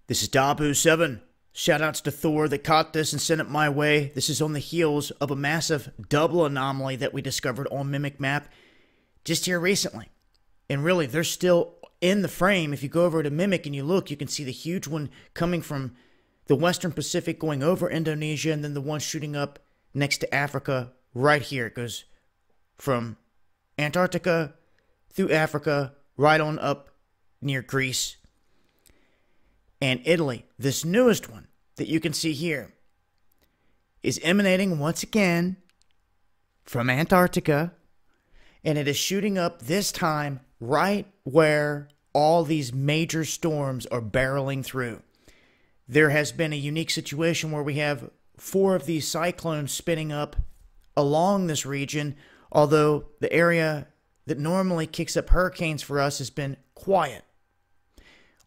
This is Dabu7. Shoutouts to Thor that caught this and sent it my way. This is on the heels of a massive double anomaly that we discovered on Mimic Map just here recently. And really, they're still in the frame. If you go over to Mimic and you look, you can see the huge one coming from the Western Pacific going over Indonesia, and then the one shooting up next to Africa right here. It goes from Antarctica through Africa, right on up near Greece and Italy. This newest one that you can see here is emanating once again from Antarctica, and it is shooting up this time right where all these major storms are barreling through. There has been a unique situation where we have 4 of these cyclones spinning up along this region, although the area that normally kicks up hurricanes for us has been quiet.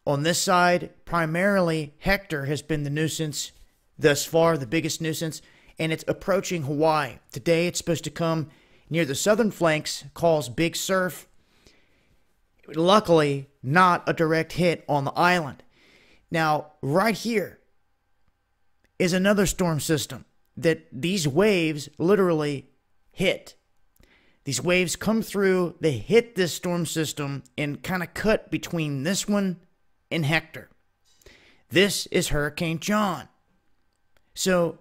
On this side, primarily, Hector has been the nuisance thus far, the biggest nuisance, and it's approaching Hawaii. Today, it's supposed to come near the southern flanks, cause big surf. Luckily, not a direct hit on the island. Now, right here is another storm system that these waves literally hit. These waves come through, they hit this storm system and kind of cut between this one and Hector. This is Hurricane John. So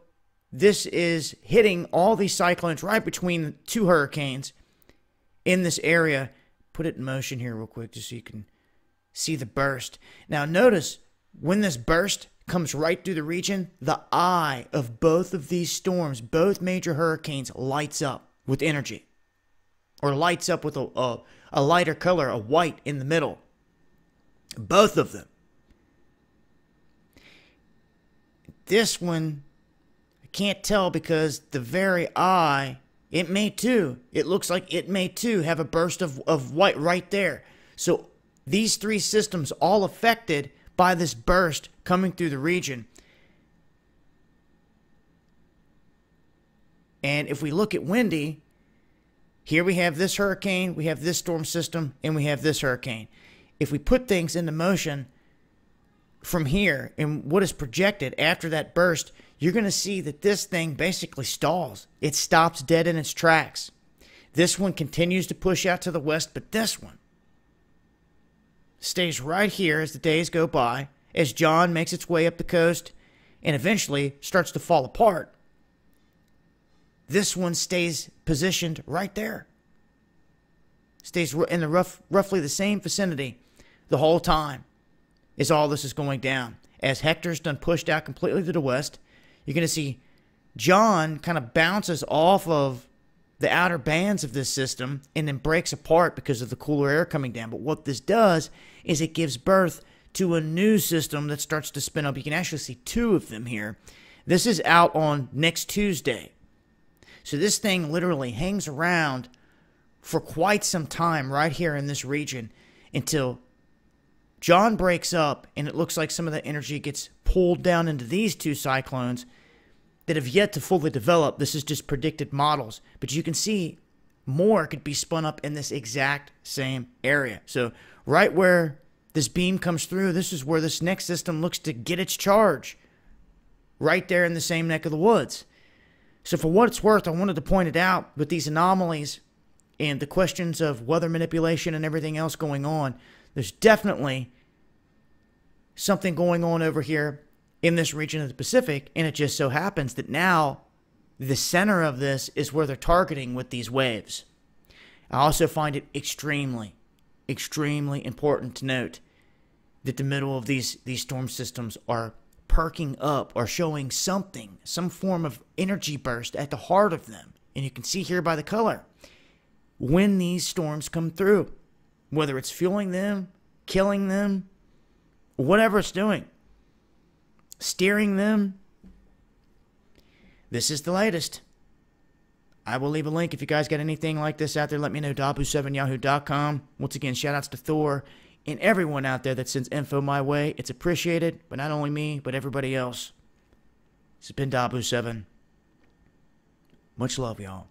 this is hitting all these cyclones right between the 2 hurricanes in this area. Put it in motion here real quick just so you can see the burst. Now notice when this burst comes right through the region, the eye of both of these storms, both major hurricanes, lights up with energy. Or lights up with a lighter color, a white in the middle. Both of them. This one, I can't tell because the very eye, it may too. It looks like it may too have a burst of white right there. So these 3 systems all affected by this burst coming through the region. And if we look at Windy, here we have this hurricane, we have this storm system, and we have this hurricane. If we put things into motion from here and what is projected after that burst, you're going to see that this thing basically stalls. It stops dead in its tracks. This one continues to push out to the west, but this one stays right here as the days go by, as John makes its way up the coast and eventually starts to fall apart. This one stays positioned right there. Stays in the roughly the same vicinity the whole time as all this is going down. As Hector's done pushed out completely to the west, you're going to see John kind of bounces off of the outer bands of this system and then breaks apart because of the cooler air coming down. But what this does is it gives birth to a new system that starts to spin up. You can actually see 2 of them here. This is out on next Tuesday. So this thing literally hangs around for quite some time right here in this region until John breaks up and it looks like some of the energy gets pulled down into these 2 cyclones that have yet to fully develop. This is just predicted models. But you can see more could be spun up in this exact same area. So right where this beam comes through, this is where this next system looks to get its charge. Right there in the same neck of the woods. So for what it's worth, I wanted to point it out with these anomalies and the questions of weather manipulation and everything else going on. There's definitely something going on over here in this region of the Pacific, and it just so happens that now the center of this is where they're targeting with these waves. I also find it extremely, extremely important to note that the middle of these storm systems are perking up or showing something, some form of energy burst at the heart of them. And you can see here by the color when these storms come through, whether it's fueling them, killing them, whatever it's doing, steering them. This is the latest. I will leave a link if you guys got anything like this out there. Let me know. Dabu7yahoo.com. Once again, shout outs to Thor and everyone out there that sends info my way. It's appreciated, but not only me, but everybody else. This has been Dabu7. Much love, y'all.